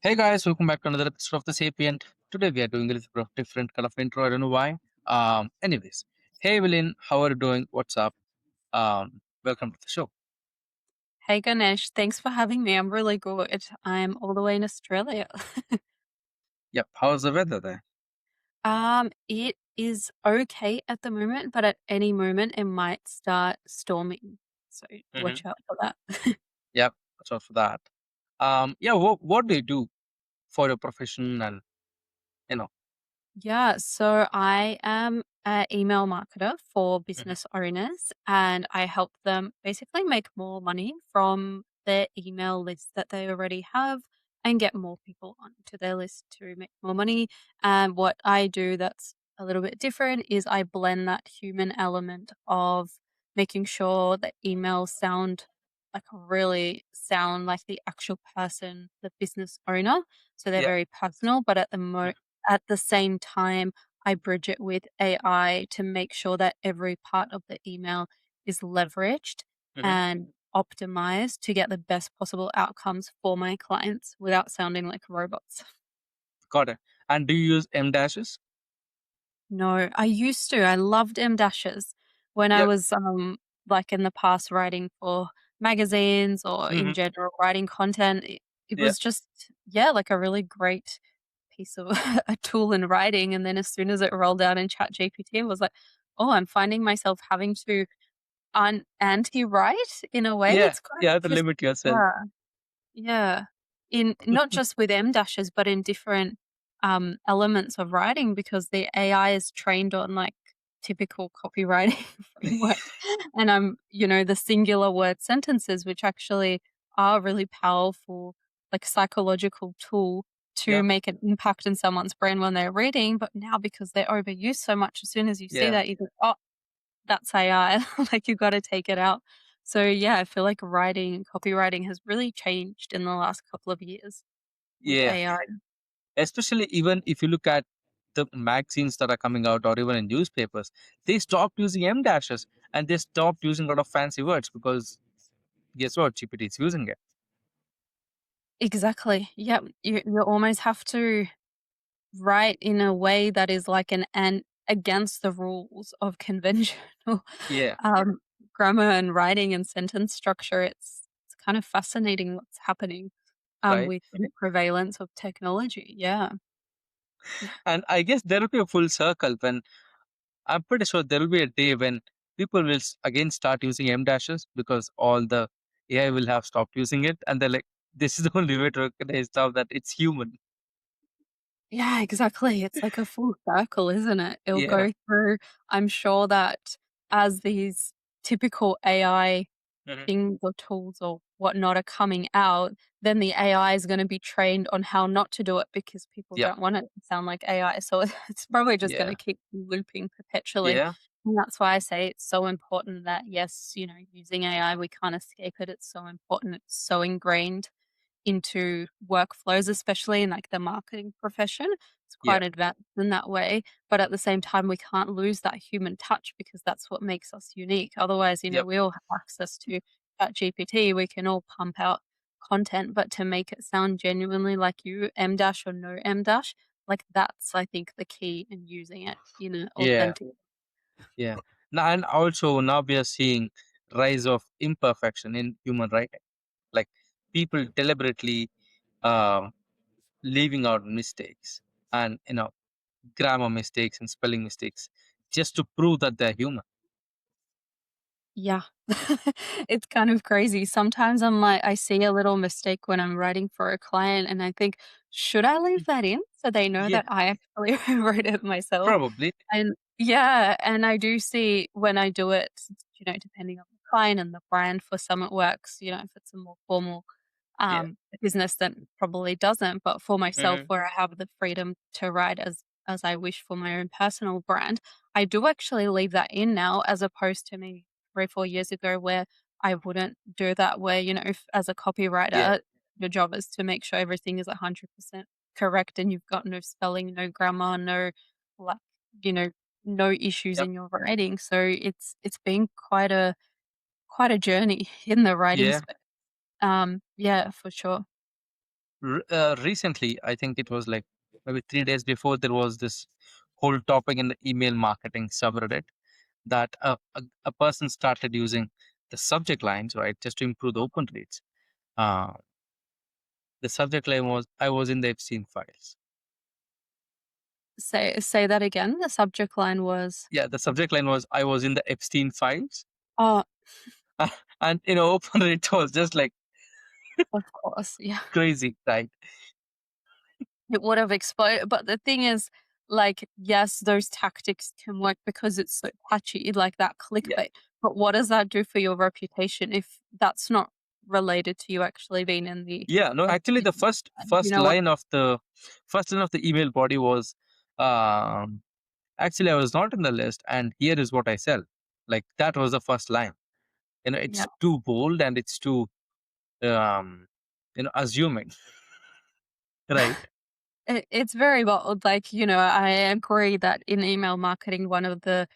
Hey guys, welcome back to another episode of the Sapient. Today we are doing a little bit of different kind of intro. I don't know why. Anyways, hey Evelyn, how are you doing? What's up? Welcome to the show. Hey Ganesh, thanks for having me. I'm really good. I'm all the way in Australia. Yep. How's the weather there? It is okay at the moment, but at any moment it might start storming. So Mm-hmm. watch out for that. Yep. That's all for that. Yeah. What do you do for your profession? And you know. Yeah, so I am an email marketer for Mhm. business owners, and I help them basically make more money from their email list that they already have and get more people onto their list to make more money. And what I do that's a little bit different is I blend that human element of making sure that emails sound like the actual person, the business owner. So they're Yeah. very personal, but Mhm. at the same time, I bridge it with AI to make sure that every part of the email is leveraged Mhm. and optimized to get the best possible outcomes for my clients without sounding like robots. Got it. And do you use M dashes? No, I used to. I loved M dashes when I Yep. was like in the past writing for magazines or in Mm-hmm. general writing content. It Yeah. was just yeah, like a really great piece of a tool in writing. And then as soon as it rolled out in Chat GPT, I was like, oh, I'm finding myself having to anti-write in a way. Yeah. It's quite Yeah. To interesting. limit yourself. Yeah. Yeah. In not just with M dashes, but in different, elements of writing because the AI is trained on, like, typical copywriting frameworks, and the singular word sentences, which actually are really powerful, like, psychological tool to Yep. make an impact in someone's brain when they're reading, but now because they're overused so much, as soon as you see Yeah. that, you think, "Oh, that's AI, like, you gotta take it out." So, yeah, I feel like writing and copywriting has really changed in the last couple of years with Yeah. AI. Especially even if you look at the magazines that are coming out or even in newspapers, they stopped using M dashes and they stopped using a lot of fancy words because guess what? GPT is using it. Exactly, yep, you almost have to write in a way that is like an against the rules of conventional, Yeah, um, grammar and writing and sentence structure. It's kind of fascinating what's happening, right. with the prevalence of technology, yeah. And I guess there will be a full circle when I'm pretty sure there will be a day when people will again start using M dashes because all the AI will have stopped using it and they're like, this is the only way to recognize now that it's human. Yeah, exactly. It's like a full circle, isn't it? It'll Yeah. go through I'm sure that as these typical AI Mhm. things or tools or whatnot are coming out, then the AI is gonna be trained on how not to do it because people Yeah. don't want it to sound like AI. So it's probably just Yeah. gonna keep looping perpetually. Yeah. And that's why I say it's so important that, yes, using AI, we can't escape it. It's so important. It's so ingrained into workflows, especially in like the marketing profession. It's Yeah. quite advanced in that way. But at the same time, we can't lose that human touch because that's what makes us unique. Otherwise, Yep. we all have access to GPT. We can all pump out content, but to make it sound genuinely like you, M dash or no M dash, like that's I think the key in using it in an Yeah. authentic. Yeah. Now, and also now we are seeing rise of imperfection in human writing. Like people deliberately uh, leaving out mistakes and grammar mistakes and spelling mistakes just to prove that they're human. Yeah. It's kind of crazy. Sometimes I see a little mistake when I'm writing for a client and I think, should I leave that in so they know Yeah, that I actually wrote it myself? probably. And yeah, and I do see when I do it, depending on the client and the brand, for some it works, if it's a more formal Yeah. business that probably doesn't. But for myself, Hmm. where I have the freedom to write as I wish for my own personal brand, I do actually leave that in now, as opposed to maybe 3 4 years ago where I wouldn't do that. Where if, as a Yeah. copywriter, your job is to make sure everything is 100% correct and you've got no spelling, no grammar, no like you know no issues Yep. in your writing. So it's been quite a journey in the writing Yeah. space. Yeah, for sure. Recently, I think it was like maybe 3 days before, there was this whole topic in the email marketing subreddit that a person started using the subject lines, right, just to improve the open rates. Uh, the subject line was, "I was in the Epstein files." Say that again. The subject line was. Yeah, the subject line was, "I was in the Epstein files." Oh, And, open rate was just like of course, yeah. crazy, right? It would have exploded. But the thing is, like, yes, those tactics can work because it's so catchy, like that Yeah. clickbait. But what does that do for your reputation if that's not related to you actually being in the Yeah, no, actually the opinion? first And you first know what? line of the first line of the email body was, um actually, I was not in the list, and here is what I sell. Like, that was the first line. Yeah. It's too bold, and it's too um assuming, right? It's very bold. Like, I agree that in email marketing, one of the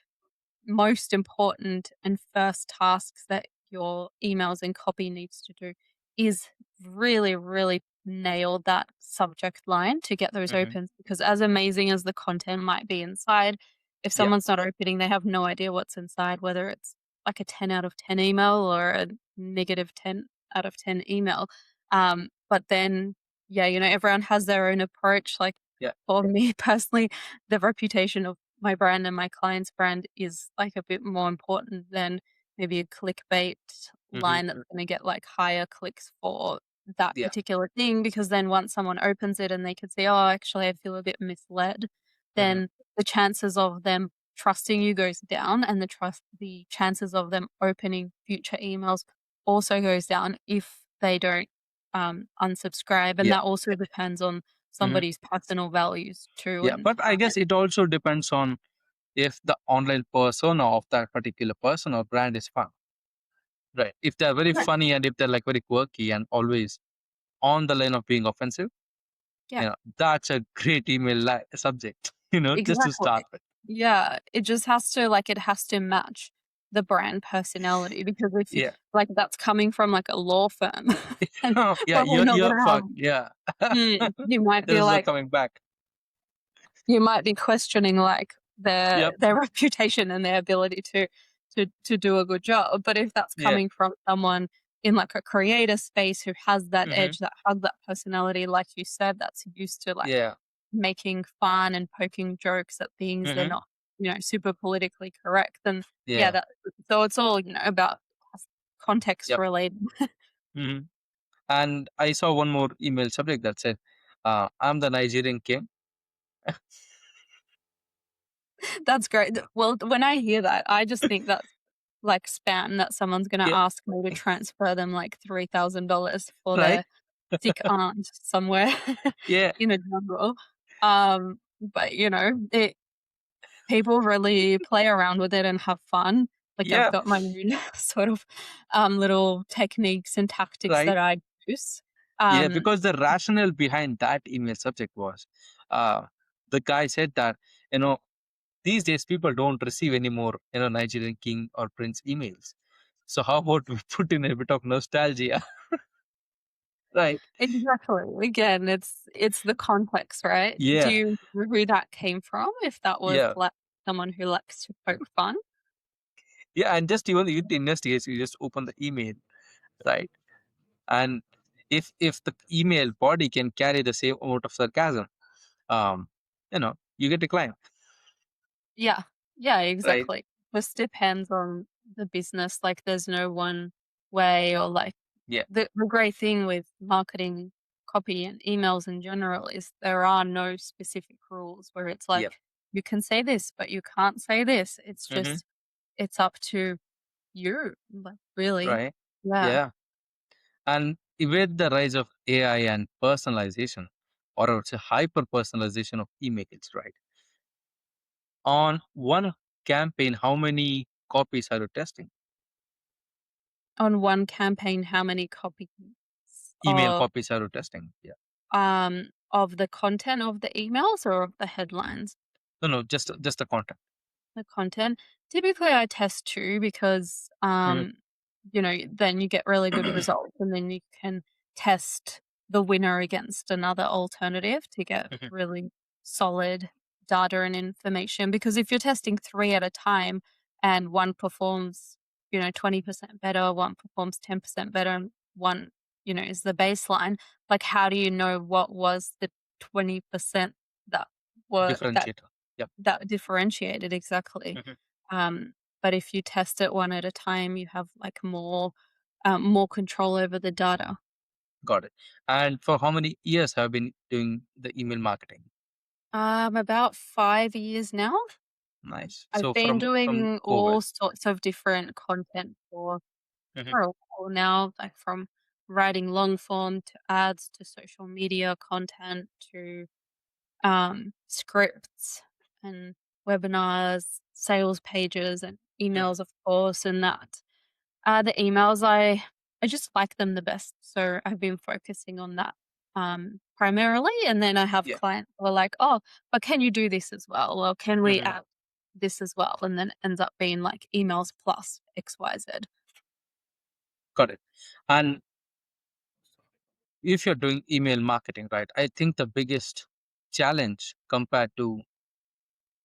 most important and first tasks that your emails and copy needs to do is really, really nail that subject line to get those Hmm. opens. Because as amazing as the content might be inside, if Yeah. someone's not opening, they have no idea what's inside, whether it's like a 10 out of 10 email or a negative 10 out of 10 email. But then, yeah, everyone has their own approach. Like Yeah. for me personally, the reputation of my brand and my client's brand is like a bit more important than maybe a clickbait Hmm. line that's going to get like higher clicks for that Yeah. particular thing. Because then once someone opens it and they can say, oh, actually, I feel a bit misled, Hmm. then the chances of them trusting you goes down, and the chances of them opening future emails also goes down if they don't unsubscribe. And Yeah. that also depends on Hmm. somebody's personal values too. Yeah, And but I guess it also depends on if the online persona of that particular person or brand is fun, right? If they're very right, funny, and if they're like very quirky and always on the line of being offensive, yeah. that's a great email subject, just to Exactly. start with. Yeah, it just has to it has to match the brand personality, because if you Yeah. like, that's coming from, like, a law firm, and Yeah, probably not you're gonna have. fucked. Yeah. You might There be is no like, coming back. you might be questioning, like, their Yep. their reputation and their ability to do a good job. But if that's Yeah. coming from someone in, like, a creator space who has that Hmm. edge, that has that personality, like you said, that's used to, like, Yeah. making fun and poking jokes at things, they're Hmm. not, super politically correct, then yeah, Yeah. so it's all, about context Yep. related. Hmm. And I saw one more email subject that said, "I'm the Nigerian king." That's great. Well, when I hear that, I just think that's like spam, that someone's gonna Yeah. ask me to transfer them like $3,000 for Right. their sick aunt somewhere Yeah. in a jungle. But people really play around with it and have fun. Like, I've Yeah. got my own sort of, little techniques and tactics Right. that I use. Yeah, Um, because the rationale behind that email subject was, uh, the guy said that, you know these days people don't receive any more, Nigerian king or prince emails. So how about we put in a bit of nostalgia, right? exactly. Again, it's the context, right? Do Yeah. you know who that came from? If that was Yeah. like someone who likes to poke fun? Yeah, and just even you investigate, you just open the email, right? And if the email body can carry the same amount of sarcasm, you get declined, Yeah. Yeah, right? exactly. Just depends on the business. Like, there's no one way, or like, Yeah. the great thing with marketing copy and emails in general is there are no specific rules where it's Yep. like, you can say this, but you can't say this. It's Hmm. just, it's up to you, like, really. Right. Yeah. Yeah. And with the rise of AI and personalization, or I would say hyper personalization of emails, right? On one campaign, how many copies are you testing? On one campaign, how many copies Email copies are you testing? Yeah. of the content of the emails or of the headlines? No, no, just the content. The content. Typically, I test 2 because, Mhm. then you get really good results, and then you can test. the winner against another alternative to get Mhm. really solid data and information. Because if you're testing 3 at a time and one performs, 20% better, one performs 10% better, and one, is the baseline, like, how do you know what was the 20% that were that Differentiator. Yeah. that differentiated exactly? Mhm. Um, but if you test it one at a time, you have, like, more control over the data. Got it. And for how many years have you been doing the email marketing? About 5 years now. Nice. I've So been from doing COVID. all sorts of different content Mhm. for a while now, like from writing long form to ads to social media content to scripts and webinars, sales pages and Mhm. emails, of course, and that. The emails, I just like them the best, so I've been focusing on that, primarily, and then I have Yeah. clients who are like, "Oh, but can you do this as well? Or can we Mhm. add this as well?" And then it ends up being like emails plus XYZ. Got it. And if you're doing email marketing, right, I think the biggest challenge compared to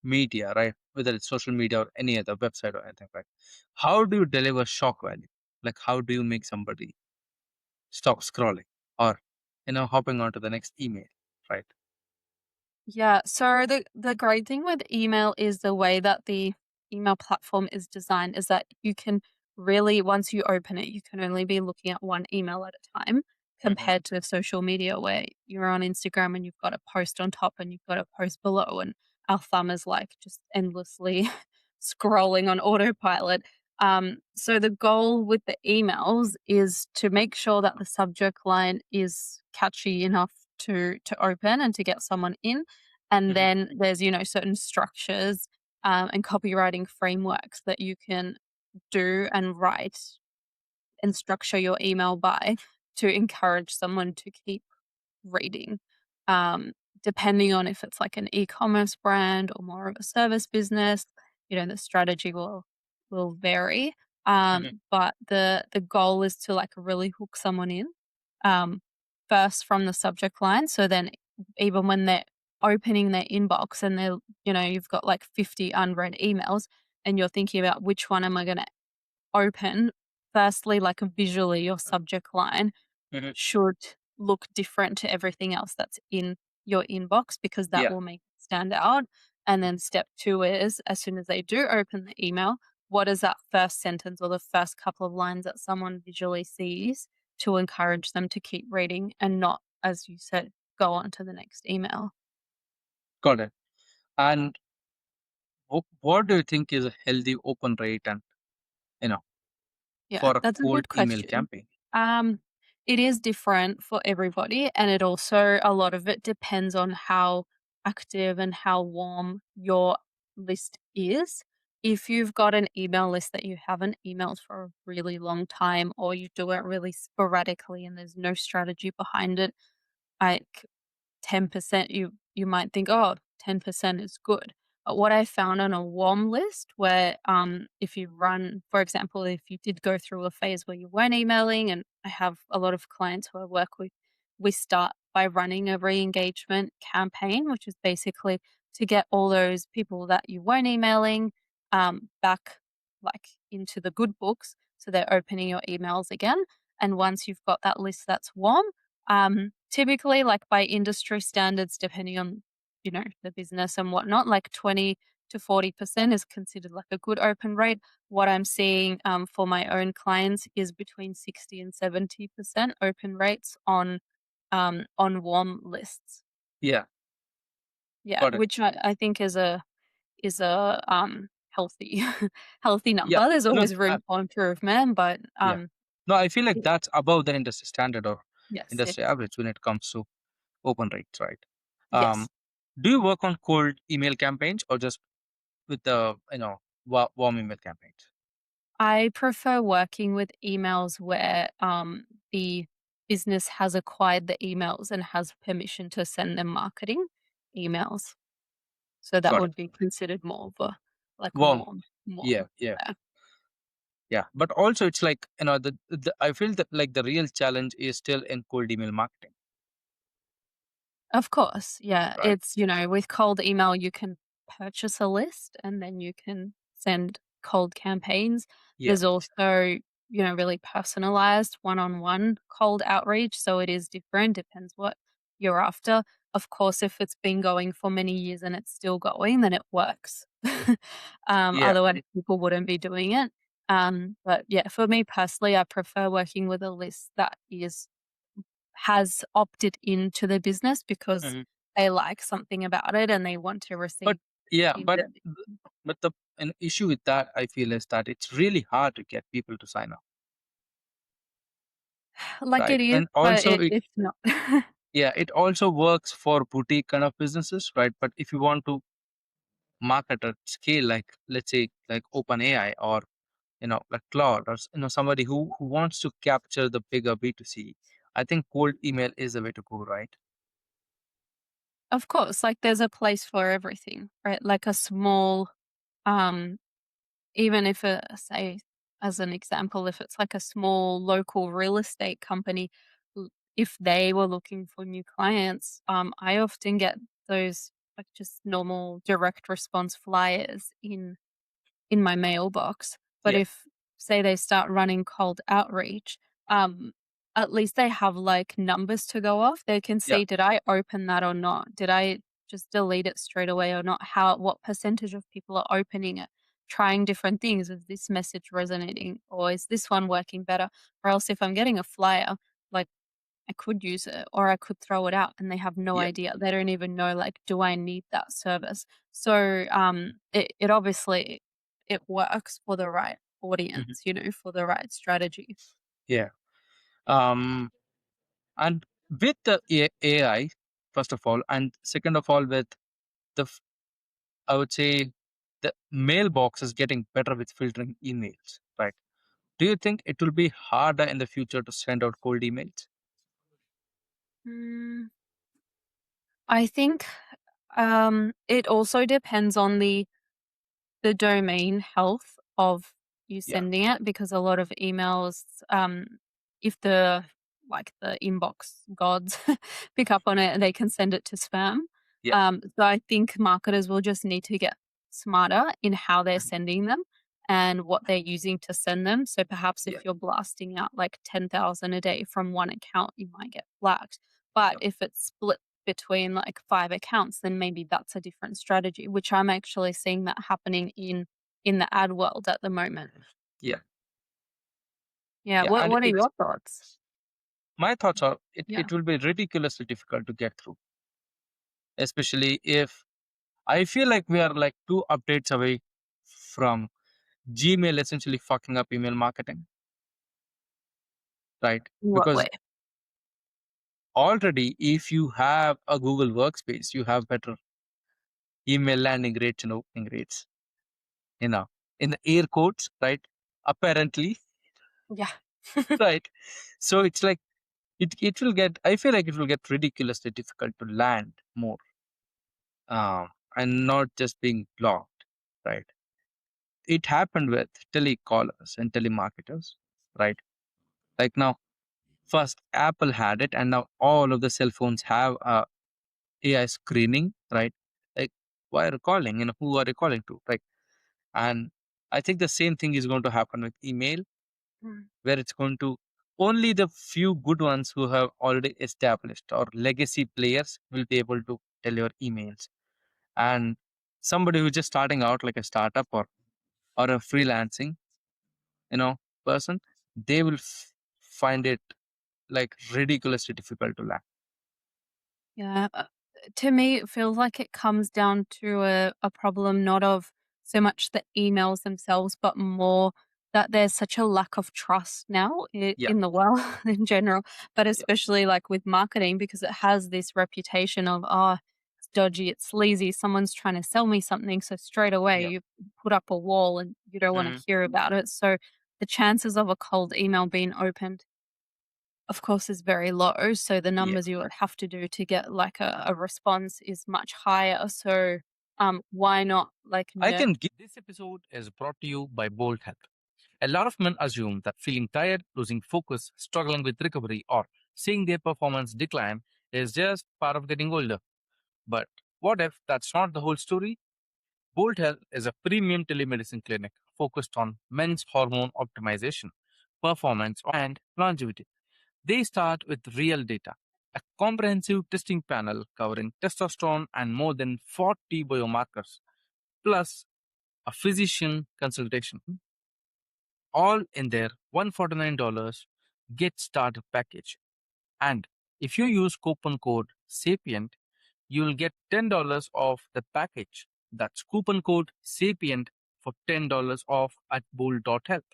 media, right, whether it's social media or any other website or anything, right, how do you deliver shock value? Like, how do you make somebody stop scrolling or, hopping on to the next email, right? Yeah, so the great thing with email is the way that the email platform is designed is that you can really, once you open it, you can only be looking at one email at a time Hmm. compared to social media where you're on Instagram and you've got a post on top and you've got a post below and our thumb is like just endlessly scrolling on autopilot. So the goal with the emails is to make sure that the subject line is catchy enough to open and to get someone in, and Hmm. then there's, certain structures, and copywriting frameworks that you can do and write and structure your email by to encourage someone to keep reading. Um, Depending on if it's like an e-commerce brand or more of a service business, the strategy will vary. Hmm. But the goal is to like really hook someone in, um, first from the subject line. So then even when they're opening their inbox and you've got like 50 unread emails and you're thinking about which one am I going to open, firstly, like visually, your subject line Hmm. should look different to everything else that's in your inbox because that Yeah. will make it stand out. And then step 2 is as soon as they do open the email, what is that first sentence or the first couple of lines that someone visually sees to encourage them to keep reading and not, as you said, go on to the next email? Got it. And what do you think is a healthy open rate and, you know, Yeah, for a that's a cold good email question. campaign? Um, it is different for everybody, and it also a lot of it depends on how active and how warm your list is. If you've got an email list that you haven't emailed for a really long time, or you do it really sporadically and there's no strategy behind it, like 10%, you might think, "Oh, 10% is good." But what I found on a warm list where, if you run for example, if you did go through a phase where you weren't emailing, and I have a lot of clients who I work with, we start by running a re-engagement campaign, which is basically to get all those people that you weren't emailing, back, like, into the good books, so they're opening your emails again, and once you've got that list that's warm, typically, like by industry standards, depending on, the business and whatnot, like 20 to 40% is considered like a good open rate. What I'm seeing, for my own clients is between 60 and 70% open rates on warm lists. Yeah. Yeah, Got it. which I think is a healthy healthy Yeah. number. There's No, always room for improvement, but yeah. No, I feel like it, that's above the industry standard or yes, it industry is. average when it comes to open rates, right? Um, Yes. do you work on cold email campaigns or just with the, warm email campaigns? I prefer working with emails where the business has acquired the emails and has permission to send them marketing emails. So that Got it. would be considered more of a like Warm. warm. Yeah. Yeah. Yeah. Yeah. But also it's like, I feel that like the real challenge is still in cold email marketing. Of course, yeah. right? It's, with cold email, you can purchase a list and then you can send cold campaigns. Yeah, There's also, really personalized one-on-one cold outreach. So it is different, depends what you're after. Of course, if it's been going for many years and it's still going, then it works. yeah. Otherwise, people wouldn't be doing it. But yeah, for me personally, I prefer working with a list that has opted into the business because Mhm. they like something about it and they want to But receive yeah, but feedback. but the an issue with that I feel is that it's really hard to get people to sign up, Like right? it is, And but also it's not. yeah, it also works for boutique kind of businesses, right? But if you want to market at scale, like let's say like OpenAI or like Claude or somebody who wants to capture the bigger B2C, I think cold email is the way to go, right? Of course, like there's a place for everything, right? Like a small, um, even if say, as an example, if it's like a small local real estate company, if they were looking for new clients, I often get those like just normal direct response flyers in my mailbox. But Yeah, if, say, they start running cold outreach, um, at least they have like numbers to go off. They can yeah, see, did I open that or not? Did I just delete it straight away or not? What percentage of people are opening it? Trying different things. Is this message resonating or is this one working better? Or else if I'm getting a flyer, like I could use it or I could throw it out and they have no yeah. idea. They don't even know like, do I need that service? So it obviously it works for the right Mhm. audience, for the right strategy. Yeah. Um, and with the AI, first of all, and second of all, with the, I would say the mailbox is getting better with filtering emails, right? Do you think it will be harder in the future to send out cold emails? Mm, I think it also depends on the domain health of you Yeah, sending it because a lot of emails, if the inbox gods pick up on it, they can send it to spam. yeah, So I think marketers will just need to get smarter in how they're mhm, sending them and what they're using to send them. So perhaps yeah, if you're blasting out like 10,000 a day from one account, you might get flagged. But yeah, if it's split between like 5 accounts, then maybe that's a different strategy, which I'm actually seeing that happening in the ad world at the moment. yeah, Yeah, yeah. what And what are it's your thoughts? my thoughts are Yeah. it will be ridiculously difficult to get through, especially if I feel like we are like two updates away from Gmail essentially fucking up email marketing, right? In what Because way? already, if you have a Google Workspace, you have better email landing rates and opening rates, you know, in the air quotes, right? Apparently, Yeah. right? So it's like it will get. I feel like it will get ridiculously difficult to land more, and not just being blocked, right? It happened with telecallers and telemarketers, right? Like now, first Apple had it, and now all of the cell phones have AI screening, right? Like, why are you calling? Who are you calling to, right? And I think the same thing is going to happen with email, Mm. where it's going to only the few good ones who have already established or legacy players will be able to tell your emails. And somebody who's just starting out, like a startup or a freelancing, you know, person, they will find it like ridiculously difficult to land. Yeah, to me, it feels like it comes down to a problem not of so much the emails themselves, but more that there's such a lack of trust now Yeah, in the world in general, but yeah, especially like with marketing because it has this reputation of, oh, it's dodgy, it's sleazy, someone's trying to sell me something. So straight away, yeah. you put up a wall and you don't want to Mhm. hear about it. So the chances of a cold email being opened of course, is very low, so the Yeah. numbers you would have to do to get, like, a response is much higher, so, why not, like, I nurture. can give this episode is brought to you by Bolt Health. A lot of men assume that feeling tired, losing focus, struggling with recovery, or seeing their performance decline is just part of getting older. But what if that's not the whole story? Bolt Health is a premium telemedicine clinic focused on men's hormone optimization, performance, and longevity. They start with real data, a comprehensive testing panel covering testosterone and more than 40 biomarkers, plus a physician consultation, all in their $149 get started package. And if you use coupon code SAPIENT, you'll get $10 off the package. That's coupon code SAPIENT for $10 off at bolt.health.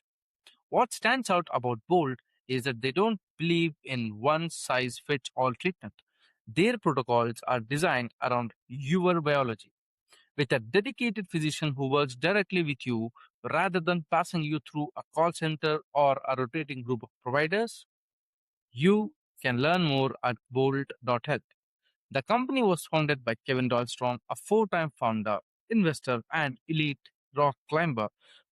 What stands out about Bolt is that they don't believe in one size fits all treatment. Their protocols are designed around your biology with a dedicated physician who works directly with you rather than passing you through a call center or a rotating group of providers. You can learn more at bolt.health. The company was founded by Kevin Dahlstrom, a four-time founder, investor, and elite rock climber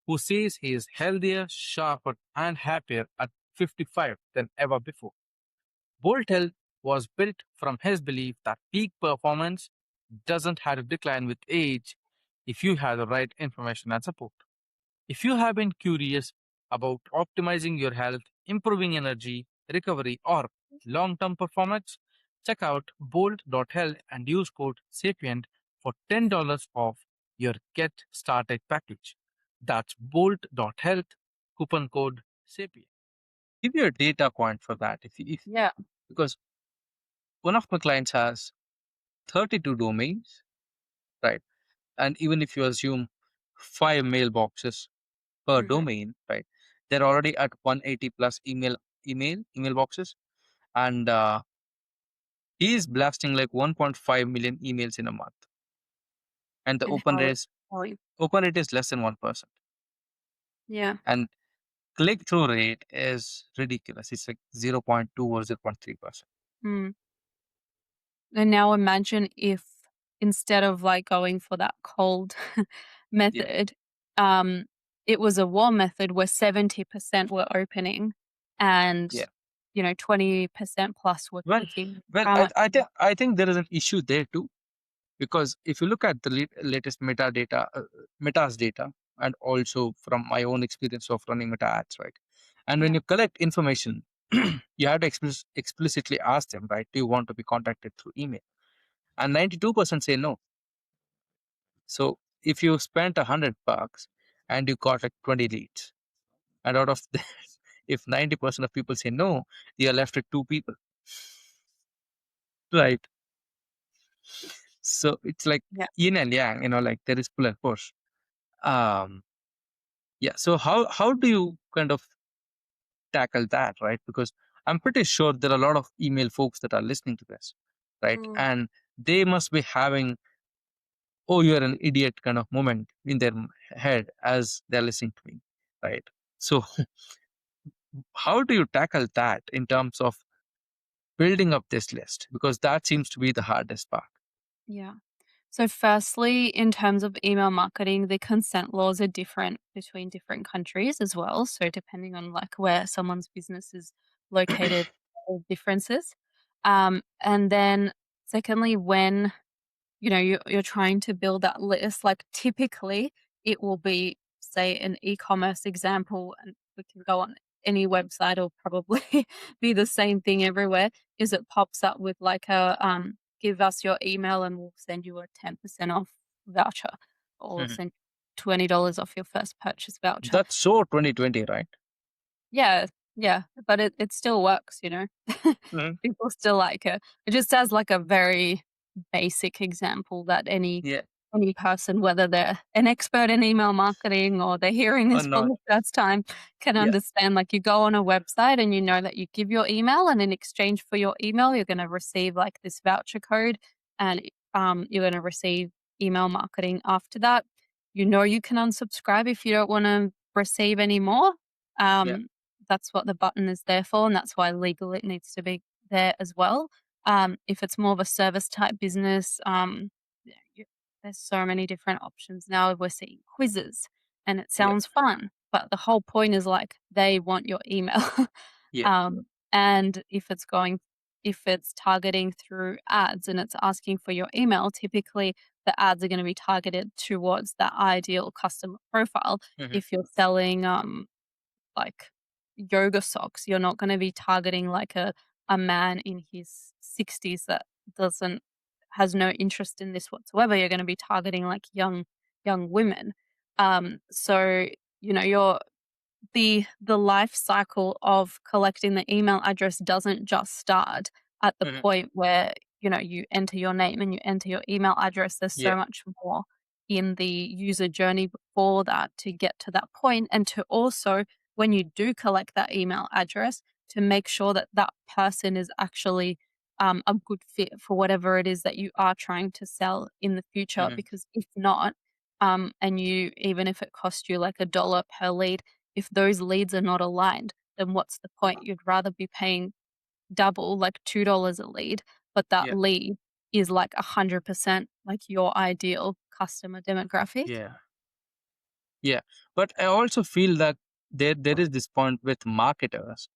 who says he is healthier, sharper, and happier at 55 than ever before. Bolt Health was built from his belief that peak performance doesn't have to decline with age if you have the right information and support. If you have been curious about optimizing your health, improving energy, recovery, or long term performance, check out bolt.health and use code SAPIENT for $10 off your Get Started package. That's bolt.health, coupon code SAPIENT. Give you a data point for that. If Yeah. because one of my clients has 32 domains, right? And even if you assume 5 mailboxes per Mhm. domain, right? They're already at 180 plus email boxes, and he is blasting like 1.5 million emails in a month, and the And how you open rate is less than 1%, yeah. and click through rate is ridiculous. It's like 0.2 or 0.3%. Mm. And now imagine if instead of like going for that cold Yeah, method, um, it was a warm method where 70% were opening and, yeah. 20% plus were Well, clicking. well, How I much? I, thi- I think there is an issue there too. Because if you look at the latest Meta's data, and also from my own experience of running Meta ads, right? And when Yeah. you collect information, you have to explicitly ask them, right? Do you want to be contacted through email? And 92% say no. So if you spent $100 and you got like 20 leads, and out of that, if 90% of people say no, you're left with two people, right? So it's like Yeah. yin and yang, like there is pull and push. Um, Yeah. So how do you kind of tackle that, right? Because I'm pretty sure there are a lot of email folks that are listening to this, right? Mm. And they must be having, oh, you're an idiot kind of moment in their head as they're listening to me, right? So how do you tackle that in terms of building up this list? Because that seems to be the hardest part. Yeah. So firstly, in terms of email marketing, the consent laws are different between different countries as well. So depending on like where someone's business is located, differences. And then secondly, when you're trying to build that list, like typically it will be, say, an e-commerce example, and we can go on any website, it'll probably be the same thing everywhere, is it pops up with like a give us your email and we'll send you a 10% off voucher or Mhm. send $20 off your first purchase voucher. That's so 2020, right? Yeah, yeah, but it still works, Mhm. People still like it. It just as like a very basic example that Yeah, any person, whether they're an expert in email marketing or they're hearing or this for not. the first time, can Yeah, understand. Like you go on a website and you know that you give your email, and in exchange for your email, you're gonna receive like this voucher code, and you're gonna receive email marketing after that. You know you can unsubscribe if you don't wanna receive any more. yeah, Um, that's what the button is there for, and that's why legally it needs to be there as well. If it's more of a service type business, yeah, there's so many different options now. We're seeing quizzes, and it yeah, sounds fun, but the whole point is like they want your email. yeah. um, and if it's going if it's targeting through ads and it's asking for your email, typically the ads are going to be targeted towards that ideal customer profile. Hmm. If you're selling like yoga socks, you're not going to be targeting like a man in his 60s that doesn't has no interest in this whatsoever. You're going to be targeting like young women. So you know, the life cycle of collecting the email address doesn't just start at the Hmm. point where, you know, you enter your name and you enter your email address. There's Yeah. so much more in the user journey before that to get to that point, and to also, when you do collect that email address, to make sure that that person is actually a good fit for whatever it is that you are trying to sell in the future. Hmm. Because if not, and you, even if it cost you like $1 per lead, if those leads are not aligned, then what's the point? You'd rather be paying double, like $2 a lead, but that Yeah. lead is like 100% like your ideal customer demographic. Yeah. Yeah. But I also feel that there is this point with marketers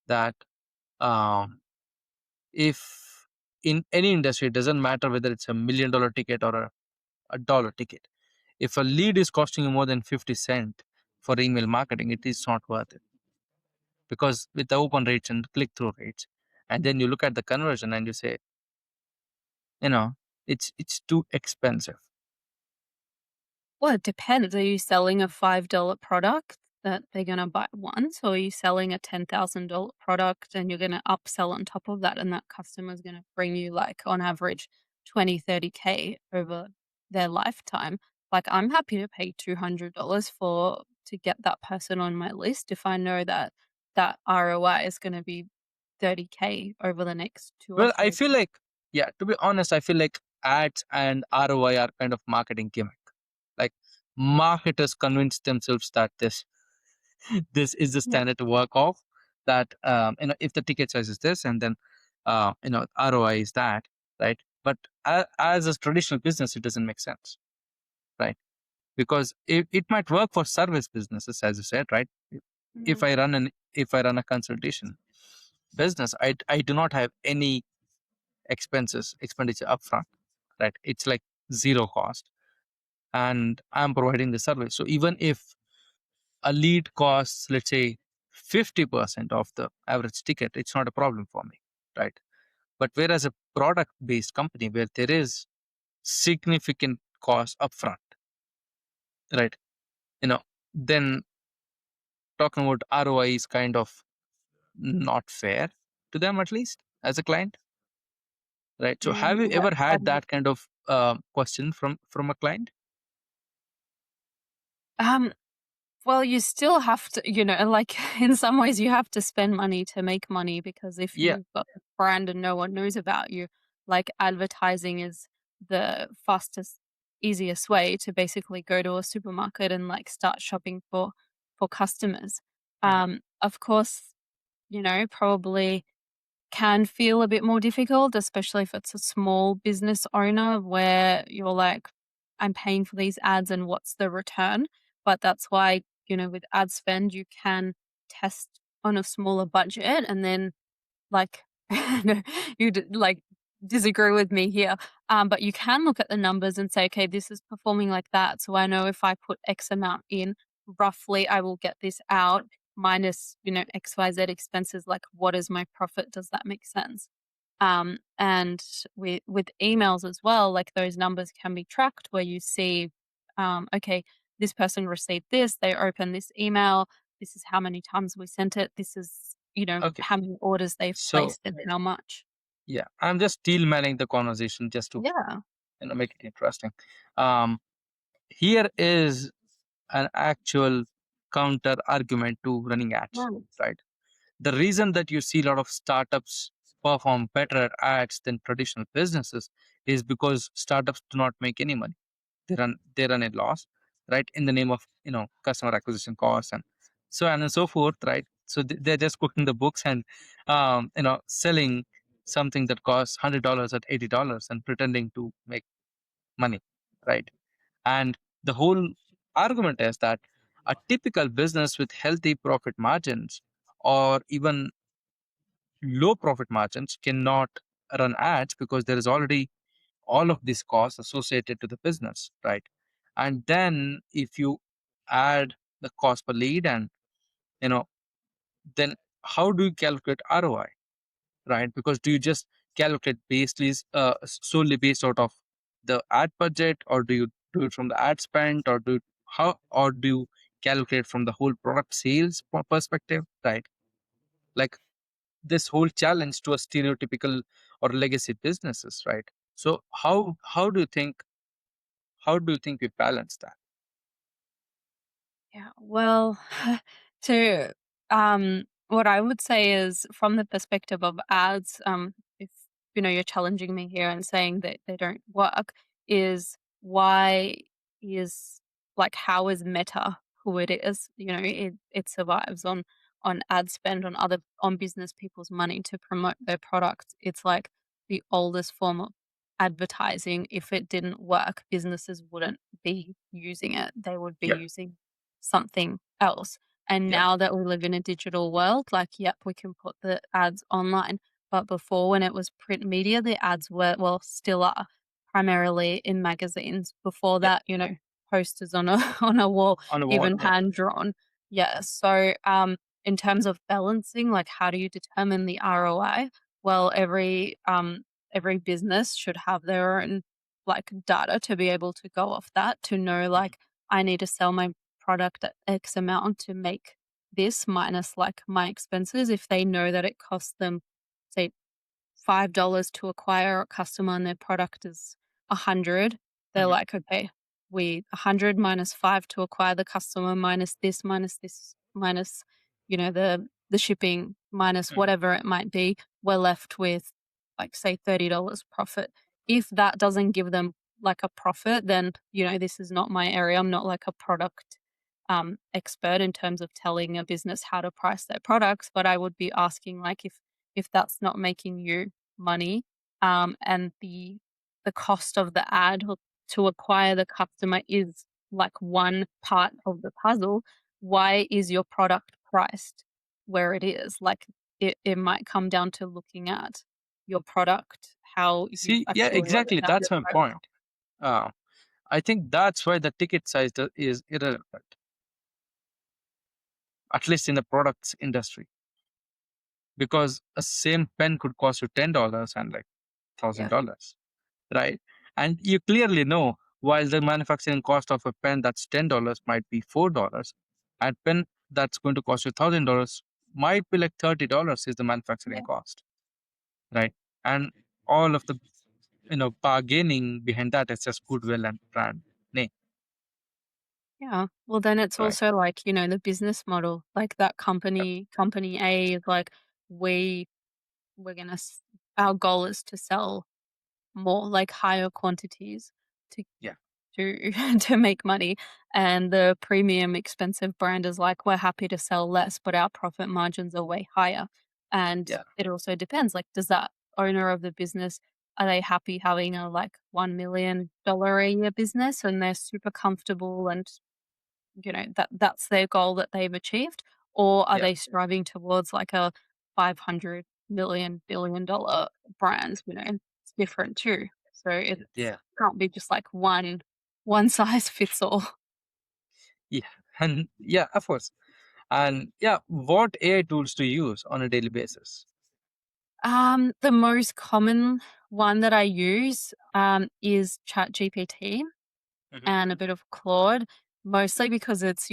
that, um, if in any industry, it doesn't matter whether it's $1 million ticket or a dollar ticket. If a lead is costing you more than 50 cent for email marketing, it is not worth it, because with the open rates and click through rates, and then you look at the conversion and you say, you know, it's too expensive. Well, it depends. Are you selling a $5 product that they're going to buy once, or are you selling a $10,000 product and you're going to upsell on top of that? And that customer is going to bring you, like, on average, 20, 30K over their lifetime. Like, I'm happy to pay $200 for to get that person on my list if I know that that ROI is going to be 30K over the next 2 or Well, I 3 feel months. like, yeah, to be honest, I feel like ads and ROI are kind of marketing gimmick. Like, marketers convince themselves that this is the Yeah. standard to work off. That, if the ticket size is this, and then ROI is that, right? But as a traditional business, it doesn't make sense, right? Because it might work for service businesses, as you said, right? If Mm. I run a consultation business, I do not have any expenditure upfront, right? It's like zero cost, and I'm providing the service. So even if a lead costs, let's say, 50% of the average ticket, it's not a problem for me, right? But whereas a product based company where there is significant cost upfront, right? You know, then talking about ROI is kind of not fair to them, at least as a client, right? So have you Yeah. ever had that kind of question from a client? Um, Well, you still have to, you know, like, in some ways you have to spend money to make money, because if Yeah. you've got a brand and no one knows about you, like, advertising is the fastest, easiest way to basically go to a supermarket and, like, start shopping for customers. Hmm. Of course, you know, probably can feel a bit more difficult, especially if it's a small business owner where you're like, I'm paying for these ads and what's the return? But that's why, you know, with ad spend, you can test on a smaller budget and then, like, no, like, disagree with me here. But you can look at the numbers and say, okay, this is performing like that. So I know if I put X amount in, roughly I will get this out minus, you know, XYZ expenses. Like, what is my profit? Does that make sense? And with emails as well, like, those numbers can be tracked where you see, okay, this person received this, they opened this email, this is how many times we sent it, this is, you know, Okay. how many orders they've So placed and how much. yeah, I'm just steel manning the conversation just to Yeah. make it interesting. Um, Here is an actual counter argument to running ads, Right. right? The reason that you see a lot of startups perform better at ads than traditional businesses is because startups do not make any money. They run a loss, right? In the name of customer acquisition costs and so on and so forth, right? So they're just cooking the books and selling something that costs $100 at $80 and pretending to make money, right? And the whole argument is that a typical business with healthy profit margins, or even low profit margins cannot run ads because there is already all of these costs associated to the business, right? And then if you add the cost per lead, and you know then how do you calculate ROI, right? Because do you just calculate solely based out of the ad budget, or do you do it from the ad spend, or do you calculate from the whole product sales perspective, right? Like this whole challenge to a stereotypical or legacy businesses, right? So how do you think we balance that? Yeah, well, to what I would say is from the perspective of ads, if you're challenging me here and saying that they don't work, is why is like how is Meta who it is? It survives on ad spend on business people's money to promote their products. It's like the oldest form of advertising. If it didn't work, businesses wouldn't be using it. They would be Yeah, using something else. And yeah, now that we live in a digital world, like, yep, we can put the ads online. But before, when it was print media, the ads were, well, still are primarily in magazines. Before yeah. that, posters on a on a wall, On the wall, even yeah. hand drawn. Yeah. So, in terms of balancing, like, how do you determine the ROI? Well, every business should have their own like data to be able to go off that to know Mhm, like I need to sell my product at X amount to make this minus like my expenses. If they know that it costs them, say, $5 to acquire a customer and their product is 100, they're mhm, like, okay, we 100 minus 5 to acquire the customer minus this minus, the shipping minus mhm, whatever it might be, we're left with like say $30 profit. If that doesn't give them like a profit, then this is not my area. I'm not like a product expert in terms of telling a business how to price their products, but I would be asking like if that's not making you money, and the cost of the ad to acquire the customer is like one part of the puzzle, why is your product priced where it is? Like it might come down to looking at your product, how you've see, yeah, actually laid it exactly, down. that's my point. uh, I think that's why the ticket size is irrelevant, at least in the products industry, because a same pen could cost you $10 and like Yeah, $1,000, right? And you clearly know, while the manufacturing cost of a pen that's $10 might be $4, and pen that's going to cost you $1,000 might be like $30 is the yeah. manufacturing cost, right? And all of the bargaining behind that is just goodwill and brand name, Yeah. Well, then it's right? also like, the business model, like that company A is like, we we're gonna our goal is to sell more, like higher quantities to Yeah, to make money. And the premium expensive brand is like, we're happy to sell less, but our profit margins are way higher. And yeah, it also depends, like, does that owner of the business, are they happy having a like $1 million a year business and they're super comfortable and that's their goal that they've achieved? Or are yeah, they striving towards like a 500 million billion dollar brand? It's different too. So it's yeah, can't be just like one size fits all. yeah. And yeah, of course. And yeah, what AI tools do you use on a daily basis? The most common one that I use is ChatGPT Hmm. and a bit of Claude, mostly because it's,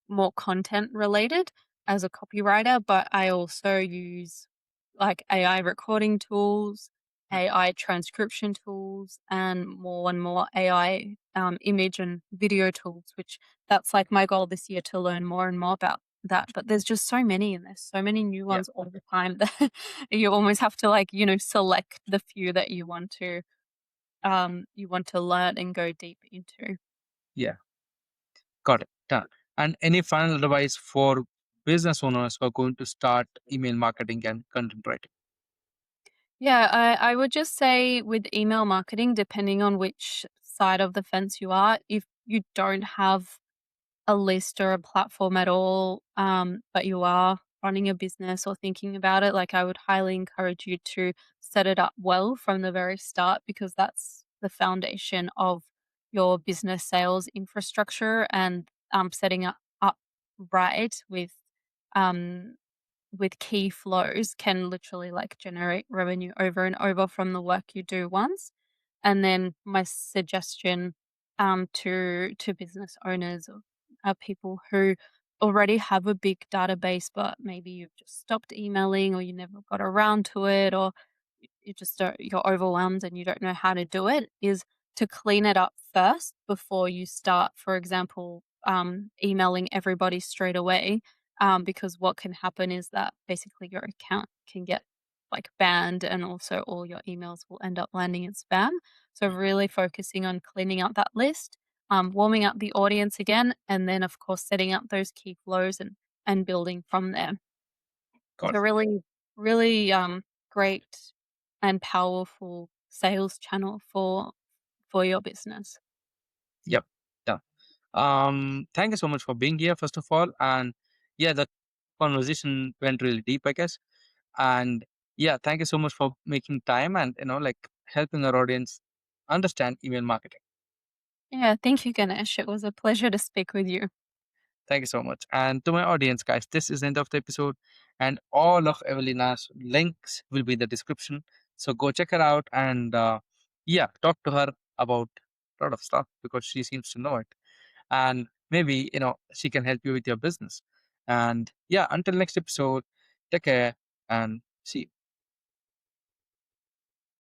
more content related as a copywriter, but I also use like AI recording tools, AI transcription tools, and more AI image and video tools, which that's like my goal this year to learn more and more about that. But there's just so many and there's so many new Yeah, ones all the time that you almost have to like, select the few that you want to learn and go deep into. yeah, got it. Done. And any final advice for business owners who are going to start email marketing and content writing? Yeah, I would just say with email marketing, depending on which side of the fence you are, if you don't have a list or a platform at all, but you are running a business or thinking about it, like I would highly encourage you to set it up well from the very start because that's the foundation of your business sales infrastructure and setting up right um, with key flows can literally like generate revenue over and over from the work you do once. And then my suggestion to business owners or people who already have a big database, but maybe you've just stopped emailing or you never got around to it, or you just don't, you're overwhelmed and you don't know how to do it, is to clean it up first before you start, for example, emailing everybody straight away, because what can happen is that basically your account can get like banned and also all your emails will end up landing in spam. So really focusing on cleaning up that list, warming up the audience again, and then of course setting up those key flows and building from there. Got So it. really, really great and powerful sales channel for your business. Yep. Yeah. Thank you so much for being here, first of all. And yeah, the conversation went really deep, I guess. And yeah, thank you so much for making time and like helping our audience understand email marketing. Yeah, thank you, Ganesh. It was a pleasure to speak with you. Thank you so much. And to my audience, guys, this is the end of the episode. And all of Evelina's links will be in the description. So go check her out and yeah, talk to her about a lot of stuff because she seems to know it. And maybe, she can help you with your business. And yeah, until next episode, take care and see you.